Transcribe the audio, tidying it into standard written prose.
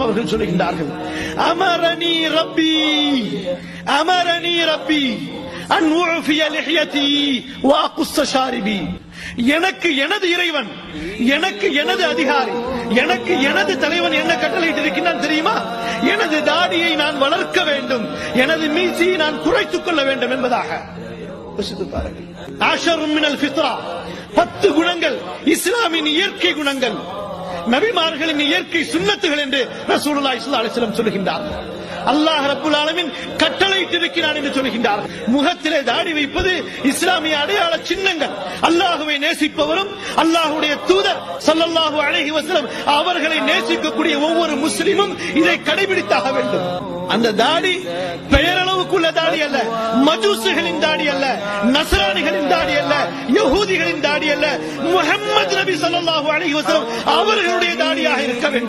அவர்கள் சொல்லுகின்றார்கள், அமரனி ரப்பி அன் உஃபிய லிஹ்யதி வ அகுஸ்ஸ ஷாரிபி. எனக்கு எனது இறைவன், எனக்கு எனது அதிகாரி, எனக்கு எனது தலைவன் என்ன கட்டளையிட்டிருக்கிறான் தெரியுமா? எனது தாடியை நான் வளர்க்க வேண்டும், எனது மீசையை நான் குறைத்துக் கொள்ள வேண்டும் என்பதாக. ஆஷரும் மினல் ஃபித்ரா, 10 குணங்கள் இஸ்லாமின் இயற்கை குணங்கள், நபிமார்களின் இயற்கை சுன்னத்துகள் என்று ரசூலுல்லாஹி ஸல்லல்லாஹு அலைஹி வஸல்லம் சொல்கின்றார். அல்லாஹ் ரப்புல் ஆலமீன் கட்டளையிட்டிருக்கிறான் என்று சொல்கின்றார். முகத்திலே தாடி வைப்பது இஸ்லாமிய அடையாள சின்னங்கள். அல்லாஹ்வை நேசிப்பவரும் அல்லாஹ்வுடைய தூதர் ஸல்லல்லாஹு அலைஹி வஸல்லம் அவர்களை நேசிக்கக்கூடிய ஒவ்வொரு முஸ்லிமும் இதை கடைபிடித்தாக வேண்டும். அந்த தாடி பெயரளவுக்குள்ள தாடி அல்ல, மஜூசுகளின் தாடி அல்ல, நஸ்ரானிகளின் தாடி அல்ல, யஹூதிகளின் தாடி அல்ல, முஹம்மது நபி ஸல்லல்லாஹு அலைஹி வஸல்லம் அவர்களுடைய தாடியாக இருக்க வேண்டும்.